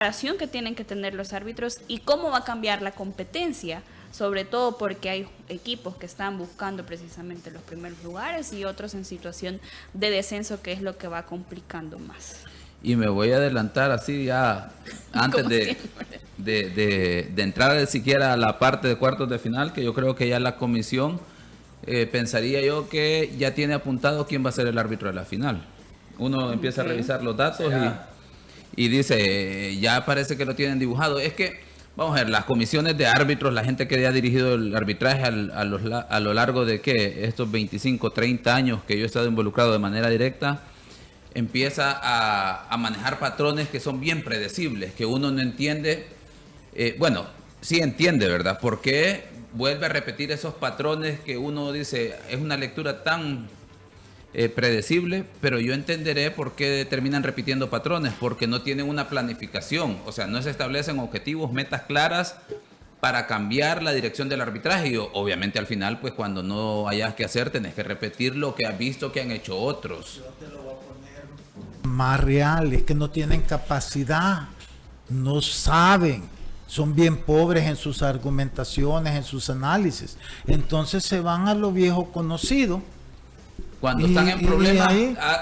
preparación que tienen que tener los árbitros y cómo va a cambiar la competencia, sobre todo porque hay equipos que están buscando precisamente los primeros lugares y otros en situación de descenso, que es lo que va complicando más. Y me voy a adelantar así ya antes de entrar siquiera a la parte de cuartos de final, que yo creo que ya la comisión pensaría yo que ya tiene apuntado quién va a ser el árbitro de la final. Uno empieza a revisar los datos y dice, ya parece que lo tienen dibujado. Es que, vamos a ver, las comisiones de árbitros, la gente que ha dirigido el arbitraje a lo largo de ¿qué? Estos 25, 30 años que yo he estado involucrado de manera directa, empieza a manejar patrones que son bien predecibles, que uno no entiende. Bueno, sí entiende, ¿verdad? ¿Por qué vuelve a repetir esos patrones que uno dice, es una lectura tan predecible? Pero yo entenderé por qué terminan repitiendo patrones, porque no tienen una planificación, o sea, no se establecen objetivos, metas claras para cambiar la dirección del arbitraje. Y obviamente al final, pues cuando no hayas que hacer, tenés que repetir lo que has visto que han hecho otros. Yo te lo voy a poner más real, es que no tienen capacidad, no saben, son bien pobres en sus argumentaciones, en sus análisis, entonces se van a lo viejo conocido. Cuando están en problemas,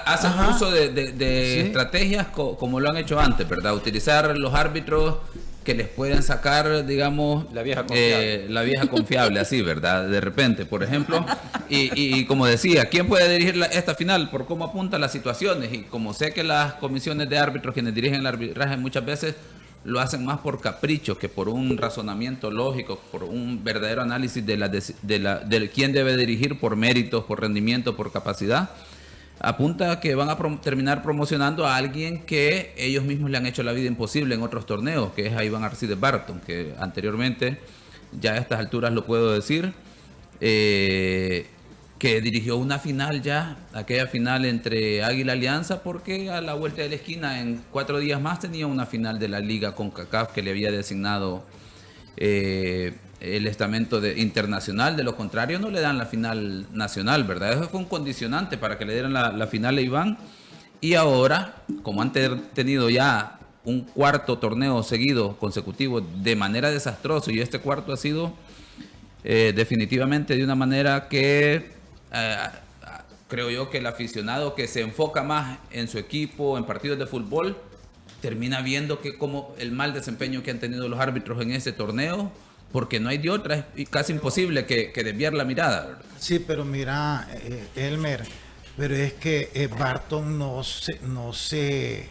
hacen ajá, uso de estrategias como lo han hecho antes, ¿verdad? Utilizar los árbitros que les pueden sacar, digamos, la vieja confiable, así, ¿verdad? De repente, por ejemplo, y como decía, ¿quién puede dirigir esta final? Por cómo apuntan las situaciones. Y como sé que las comisiones de árbitros, quienes dirigen el arbitraje, muchas veces lo hacen más por capricho que por un razonamiento lógico, por un verdadero análisis de quién debe dirigir por méritos, por rendimiento, por capacidad. Apunta a que van a terminar promocionando a alguien que ellos mismos le han hecho la vida imposible en otros torneos, que es a Iván Arcides Barton, que anteriormente, ya a estas alturas lo puedo decir, que dirigió una final ya, aquella final entre Águila Alianza, porque a la vuelta de la esquina, en 4 días más, tenía una final de la Liga CONCACAF que le había designado el estamento internacional. De lo contrario, no le dan la final nacional, ¿verdad? Eso fue un condicionante para que le dieran la final a Iván. Y ahora, como han tenido ya un cuarto torneo seguido, consecutivo, de manera desastrosa, y este cuarto ha sido definitivamente de una manera que creo yo que el aficionado que se enfoca más en su equipo, en partidos de fútbol, termina viendo que como el mal desempeño que han tenido los árbitros en ese torneo, porque no hay de otra, es casi imposible que desviar la mirada, ¿verdad? Sí, pero mira, Elmer, pero es que Barton no se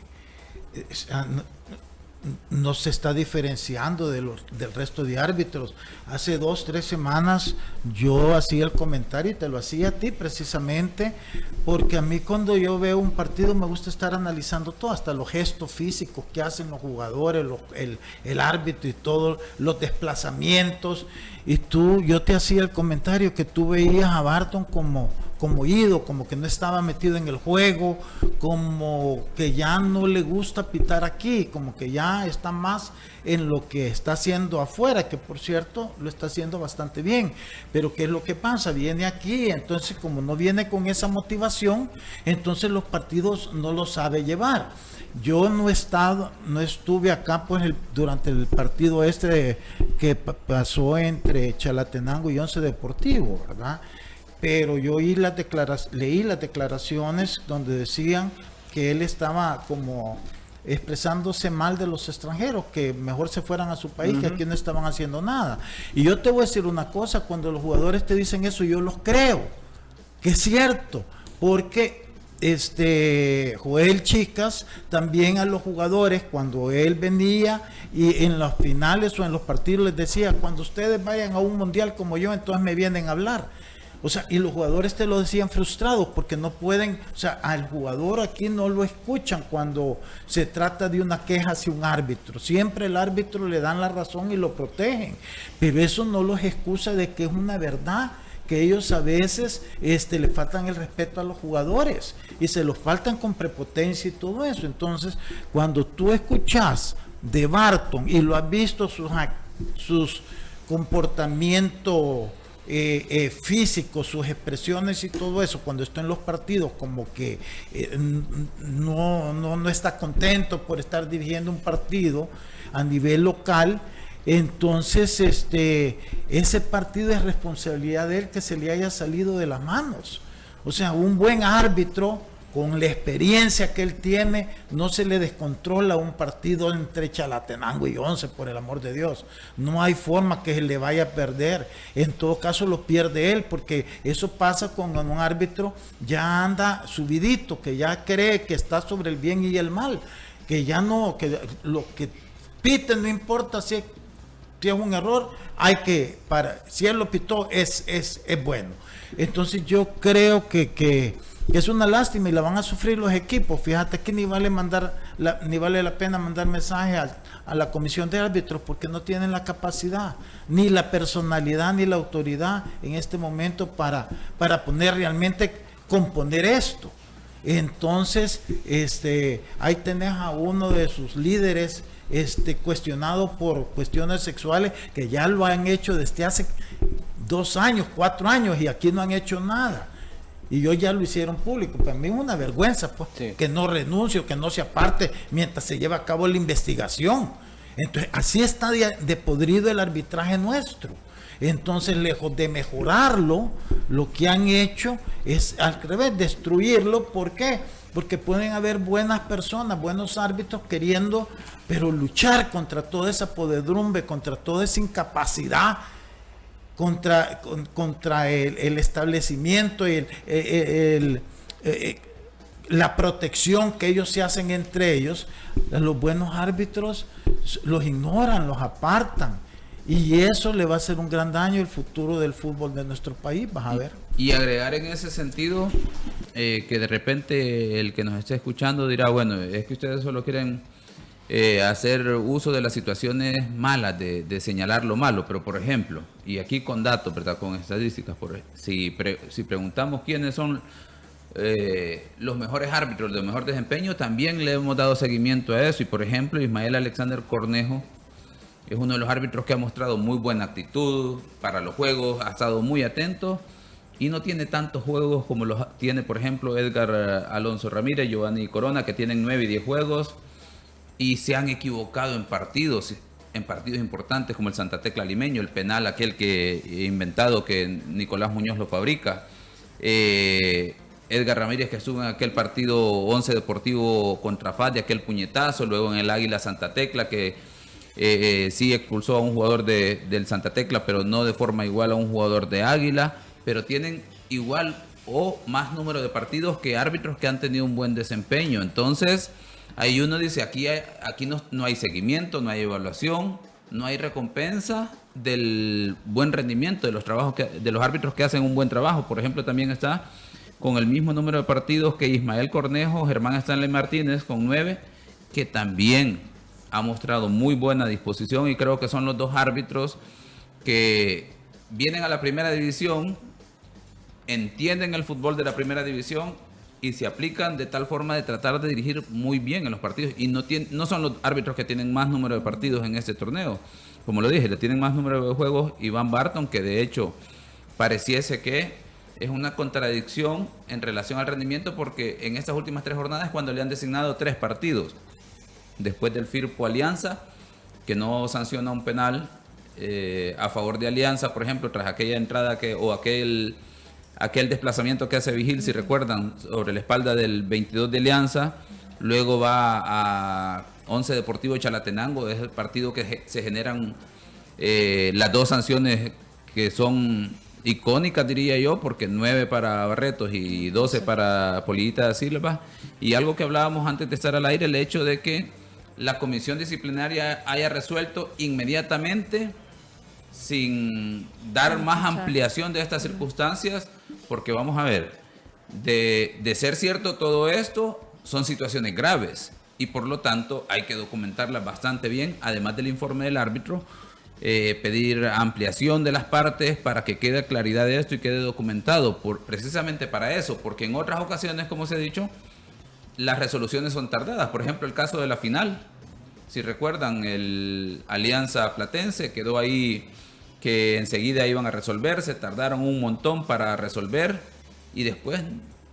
está diferenciando del resto de árbitros. Hace 2, 3 semanas yo hacía el comentario y te lo hacía a ti precisamente, porque a mí cuando yo veo un partido me gusta estar analizando todo, hasta los gestos físicos que hacen los jugadores, el árbitro y todos los desplazamientos. Y yo te hacía el comentario que tú veías a Barton como ido, como que no estaba metido en el juego, como que ya no le gusta pitar aquí, como que ya está más en lo que está haciendo afuera, que por cierto lo está haciendo bastante bien. Pero ¿qué es lo que pasa? Viene aquí, entonces como no viene con esa motivación, entonces los partidos no los sabe llevar. Yo no estuve acá pues durante el partido que pasó entre Chalatenango y Once Deportivo, ¿verdad? Pero yo leí las declaraciones donde decían que él estaba como expresándose mal de los extranjeros, que mejor se fueran a su país, que aquí no estaban haciendo nada. Y yo te voy a decir una cosa, cuando los jugadores te dicen eso, yo los creo, que es cierto, porque Joel Chicas también a los jugadores, cuando él venía y en las finales o en los partidos les decía, cuando ustedes vayan a un mundial como yo, entonces me vienen a hablar. O sea, y los jugadores te lo decían frustrados porque no pueden, o sea, al jugador aquí no lo escuchan cuando se trata de una queja hacia un árbitro. Siempre el árbitro le dan la razón y lo protegen, pero eso no los excusa de que es una verdad, que ellos a veces le faltan el respeto a los jugadores y se los faltan con prepotencia y todo eso. Entonces, cuando tú escuchas de Barton y lo has visto sus comportamientos físico, sus expresiones y todo eso, cuando está en los partidos, como que no está contento por estar dirigiendo un partido a nivel local, entonces ese partido es responsabilidad de él que se le haya salido de las manos. O sea, un buen árbitro con la experiencia que él tiene, no se le descontrola un partido entre Chalatenango y Once, por el amor de Dios. No hay forma que se le vaya a perder. En todo caso lo pierde él, porque eso pasa cuando un árbitro ya anda subidito, que ya cree que está sobre el bien y el mal, que ya no, que lo que pite no importa si es un error, si él lo pitó es bueno. Entonces yo creo que es una lástima y la van a sufrir los equipos. Fíjate que ni vale la pena mandar mensajes a la comisión de árbitros, porque no tienen la capacidad, ni la personalidad, ni la autoridad en este momento para poner realmente, componer esto. Entonces, ahí tenés a uno de sus líderes cuestionado por cuestiones sexuales, que ya lo han hecho desde hace 2 años, 4 años, y aquí no han hecho nada. Y hoy ya lo hicieron público. Para mí es una vergüenza, pues, sí, que no renuncie, que no se aparte mientras se lleva a cabo la investigación. Entonces, así está de podrido el arbitraje nuestro. Entonces, lejos de mejorarlo, lo que han hecho es al revés, destruirlo. ¿Por qué? Porque pueden haber buenas personas, buenos árbitros queriendo, pero luchar contra toda esa podredumbre, contra toda esa incapacidad, contra el establecimiento y la protección que ellos se hacen entre ellos. Los buenos árbitros los ignoran, los apartan, y eso le va a hacer un gran daño al futuro del fútbol de nuestro país. Vas a ver. Y agregar en ese sentido, que de repente el que nos esté escuchando dirá, bueno, es que ustedes solo quieren hacer uso de las situaciones malas, de señalar lo malo, pero por ejemplo, y aquí con datos, ¿verdad?, con estadísticas, si preguntamos quiénes son los mejores árbitros de mejor desempeño, también le hemos dado seguimiento a eso. Y por ejemplo, Ismael Alexander Cornejo es uno de los árbitros que ha mostrado muy buena actitud para los juegos, ha estado muy atento y no tiene tantos juegos como los tiene, por ejemplo, Edgar Alonso Ramírez, Giovanni Corona, que tienen 9 y 10 juegos y se han equivocado en partidos importantes como el Santa Tecla limeño, el penal aquel que he inventado, que Nicolás Muñoz lo fabrica, Edgar Ramírez, que estuvo en aquel partido Once Deportivo contra FAS, de aquel puñetazo, luego en el Águila Santa Tecla, que sí expulsó a un jugador del Santa Tecla, pero no de forma igual a un jugador de Águila, pero tienen igual o más número de partidos que árbitros que han tenido un buen desempeño. Entonces, ahí uno dice, aquí no hay seguimiento, no hay evaluación, no hay recompensa del buen rendimiento de los trabajos de los árbitros que hacen un buen trabajo. Por ejemplo, también está con el mismo número de partidos que Ismael Cornejo, Germán Stanley Martínez con 9, que también ha mostrado muy buena disposición, y creo que son los dos árbitros que vienen a la primera división, entienden el fútbol de la primera división y se aplican de tal forma de tratar de dirigir muy bien en los partidos. Y no son los árbitros que tienen más número de partidos en este torneo. Como lo dije, le tienen más número de juegos Iván Barton, que de hecho pareciese que es una contradicción en relación al rendimiento, porque en estas últimas 3 jornadas cuando le han designado 3 partidos. Después del Firpo Alianza, que no sanciona un penal a favor de Alianza, por ejemplo, tras aquella entrada aquel desplazamiento que hace Vigil, si recuerdan, sobre la espalda del 22 de Alianza. Luego va a Once Deportivo Chalatenango, es el partido que se generan las 2 sanciones que son icónicas, diría yo, porque 9 para Barretos y 12 para Polillita da Silva. Y algo que hablábamos antes de estar al aire, el hecho de que la comisión disciplinaria haya resuelto inmediatamente, sin dar más ampliación de estas circunstancias, porque vamos a ver, de ser cierto todo esto, son situaciones graves y por lo tanto hay que documentarlas bastante bien, además del informe del árbitro, pedir ampliación de las partes para que quede claridad de esto y quede documentado, precisamente para eso, porque en otras ocasiones, como se ha dicho, las resoluciones son tardadas. Por ejemplo, el caso de la final, si recuerdan, el Alianza Platense quedó ahí que enseguida iban a resolverse, tardaron un montón para resolver y después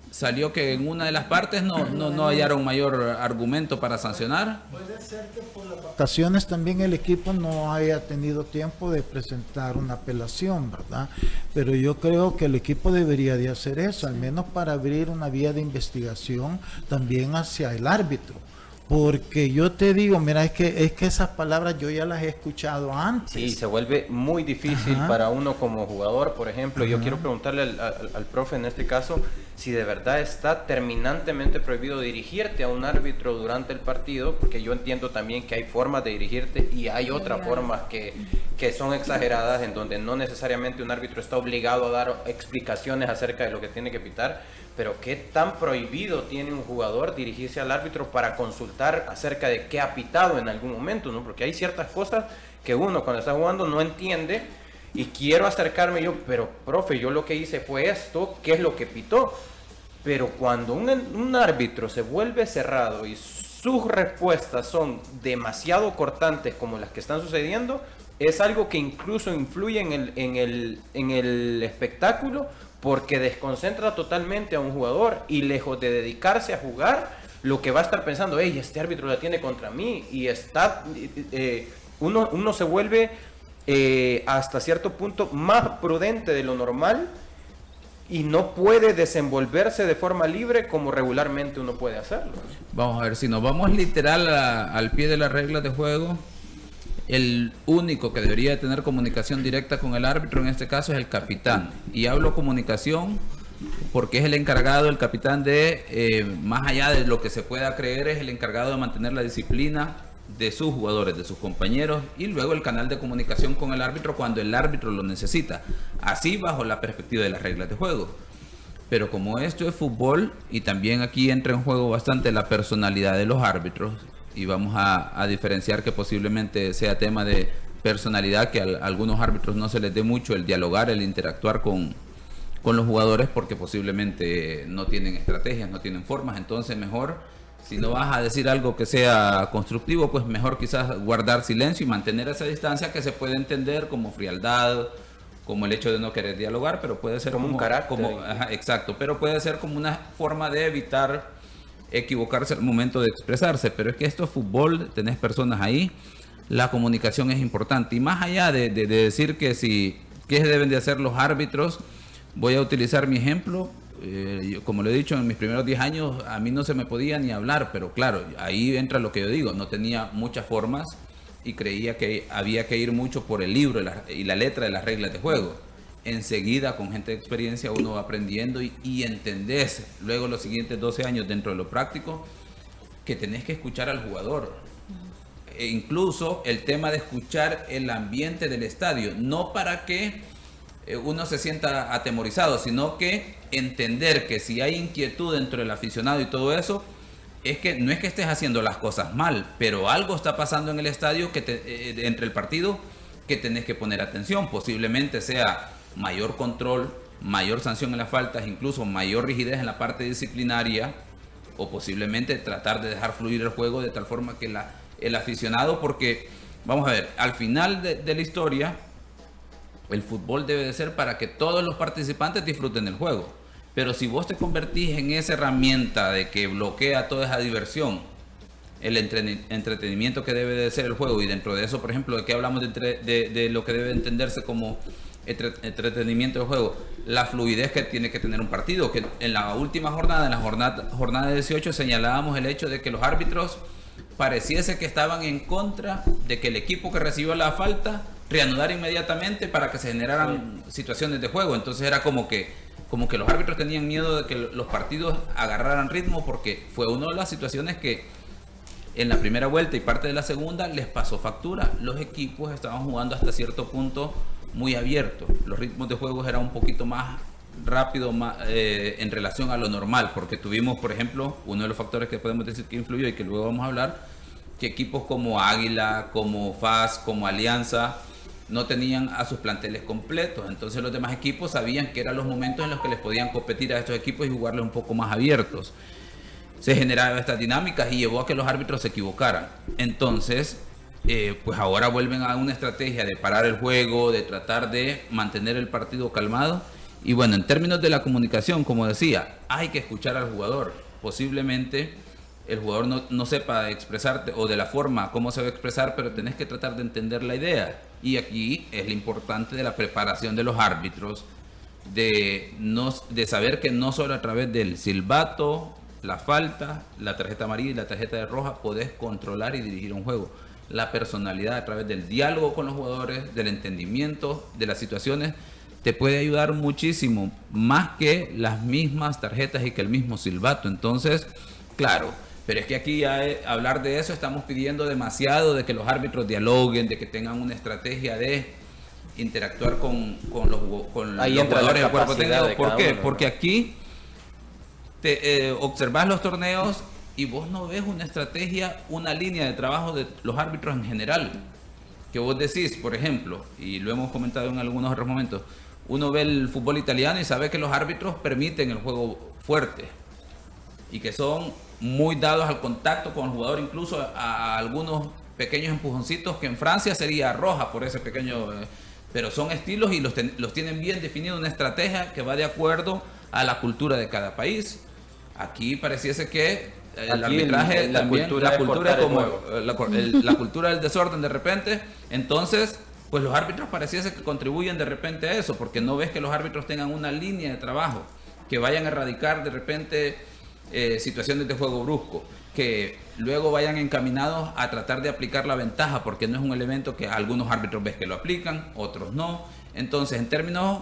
salió que en una de las partes no hallaron mayor argumento para sancionar. Puede ser que por las vacaciones también el equipo no haya tenido tiempo de presentar una apelación, ¿verdad? Pero yo creo que el equipo debería de hacer eso, al menos para abrir una vía de investigación también hacia el árbitro. Porque yo te digo, mira, es que esas palabras yo ya las he escuchado antes. Sí, se vuelve muy difícil para uno como jugador, por ejemplo. Yo quiero preguntarle al profe en este caso si de verdad está terminantemente prohibido dirigirte a un árbitro durante el partido, porque yo entiendo también que hay formas de dirigirte y hay otras formas que son exageradas, en donde no necesariamente un árbitro está obligado a dar explicaciones acerca de lo que tiene que pitar. Pero ¿qué tan prohibido tiene un jugador dirigirse al árbitro para consultar acerca de qué ha pitado en algún momento, ¿no? Porque hay ciertas cosas que uno cuando está jugando no entiende y quiero acercarme yo, pero profe, yo lo que hice fue esto, ¿qué es lo que pitó? Pero cuando un árbitro se vuelve cerrado y sus respuestas son demasiado cortantes como las que están sucediendo, es algo que incluso influye en el espectáculo, porque desconcentra totalmente a un jugador y lejos de dedicarse a jugar, lo que va a estar pensando, hey, este árbitro la tiene contra mí, y está uno se vuelve hasta cierto punto más prudente de lo normal y no puede desenvolverse de forma libre como regularmente uno puede hacerlo. Vamos a ver, si nos vamos literal al pie de las reglas de juego, el único que debería tener comunicación directa con el árbitro en este caso es el capitán. Y hablo comunicación porque es el encargado, el capitán de, más allá de lo que se pueda creer, es el encargado de mantener la disciplina de sus jugadores, de sus compañeros, y luego el canal de comunicación con el árbitro cuando el árbitro lo necesita. Así bajo la perspectiva de las reglas de juego. Pero como esto es fútbol, y también aquí entra en juego bastante la personalidad de los árbitros, y vamos a diferenciar que posiblemente sea tema de personalidad, que a algunos árbitros no se les dé mucho el dialogar, el interactuar con los jugadores, porque posiblemente no tienen estrategias, no tienen formas. Entonces mejor, si no vas a decir algo que sea constructivo, pues mejor quizás guardar silencio y mantener esa distancia que se puede entender como frialdad, como el hecho de no querer dialogar, pero puede ser como un carácter. Exacto, pero puede ser como una forma de evitar equivocarse al momento de expresarse. Pero es que esto es fútbol, tenés personas ahí, la comunicación es importante, y más allá de decir que qué deben de hacer los árbitros, voy a utilizar mi ejemplo. Yo, como lo he dicho, en mis primeros 10 años a mí no se me podía ni hablar, pero claro, ahí entra lo que yo digo, no tenía muchas formas y creía que había que ir mucho por el libro y la letra de las reglas de juego. Enseguida, con gente de experiencia, uno va aprendiendo y entendés luego los siguientes 12 años dentro de lo práctico que tenés que escuchar al jugador. E incluso el tema de escuchar el ambiente del estadio, no para que uno se sienta atemorizado, sino que entender que si hay inquietud dentro del aficionado y todo eso, es que no es que estés haciendo las cosas mal, pero algo está pasando en el estadio entre el partido que tenés que poner atención. Posiblemente sea mayor control, mayor sanción en las faltas, incluso mayor rigidez en la parte disciplinaria, o posiblemente tratar de dejar fluir el juego de tal forma que el aficionado, porque vamos a ver, al final de la historia, el fútbol debe de ser para que todos los participantes disfruten del juego. Pero si vos te convertís en esa herramienta de que bloquea toda esa diversión, el entretenimiento que debe de ser el juego, y dentro de eso, por ejemplo, de que hablamos de lo que debe entenderse como entretenimiento del juego, la fluidez que tiene que tener un partido, que en la última jornada, en la jornada 18, señalábamos el hecho de que los árbitros pareciese que estaban en contra de que el equipo que recibió la falta reanudara inmediatamente para que se generaran situaciones de juego. Entonces era como que los árbitros tenían miedo de que los partidos agarraran ritmo, porque fue una de las situaciones que en la primera vuelta y parte de la segunda les pasó factura. Los equipos estaban jugando hasta cierto punto muy abiertos, los ritmos de juego eran un poquito más rápido en relación a lo normal, porque tuvimos, por ejemplo, uno de los factores que podemos decir que influyó y que luego vamos a hablar, que equipos como Águila, como FAS, como Alianza no tenían a sus planteles completos. Entonces los demás equipos sabían que eran los momentos en los que les podían competir a estos equipos y jugarles un poco más abiertos. Se generaron estas dinámicas y llevó a que los árbitros se equivocaran. Entonces pues ahora vuelven a una estrategia de parar el juego, de tratar de mantener el partido calmado. Y bueno, en términos de la comunicación, como decía, hay que escuchar al jugador. Posiblemente el jugador no sepa expresarte o de la forma cómo se va a expresar, pero tenés que tratar de entender la idea. Y aquí es lo importante de la preparación de los árbitros, de saber que no solo a través del silbato, la falta, la tarjeta amarilla y la tarjeta de roja podés controlar y dirigir un juego. La personalidad a través del diálogo con los jugadores, del entendimiento de las situaciones, te puede ayudar muchísimo, más que las mismas tarjetas y que el mismo silbato. Entonces, claro, pero es que aquí ya hablar de eso estamos pidiendo demasiado, de que los árbitros dialoguen, de que tengan una estrategia de interactuar con los jugadores del cuerpo técnico. ¿Por qué? Porque aquí observas los torneos y vos no ves una estrategia, una línea de trabajo de los árbitros en general. Que vos decís, por ejemplo, y lo hemos comentado en algunos otros momentos, uno ve el fútbol italiano y sabe que los árbitros permiten el juego fuerte y que son muy dados al contacto con el jugador, incluso a algunos pequeños empujoncitos que en Francia sería roja por ese pequeño, pero son estilos y los tienen bien definido, una estrategia que va de acuerdo a la cultura de cada país. Aquí pareciese que el arbitraje, la cultura del desorden de repente, entonces pues los árbitros pareciese que contribuyen de repente a eso, porque no ves que los árbitros tengan una línea de trabajo, que vayan a erradicar de repente situaciones de juego brusco, que luego vayan encaminados a tratar de aplicar la ventaja, porque no es un elemento que algunos árbitros ves que lo aplican, otros no. Entonces, en términos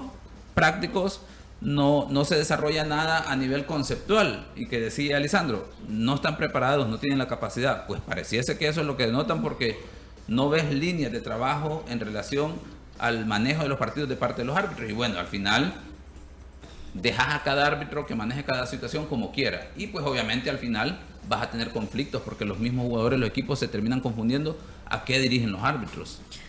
prácticos, no se desarrolla nada a nivel conceptual. Y que decía Lisandro, no están preparados, no tienen la capacidad. Pues pareciese que eso es lo que denotan, porque no ves líneas de trabajo en relación al manejo de los partidos de parte de los árbitros. Y bueno, al final dejas a cada árbitro que maneje cada situación como quiera. Y pues obviamente al final vas a tener conflictos, porque los mismos jugadores, los equipos se terminan confundiendo a qué dirigen los árbitros.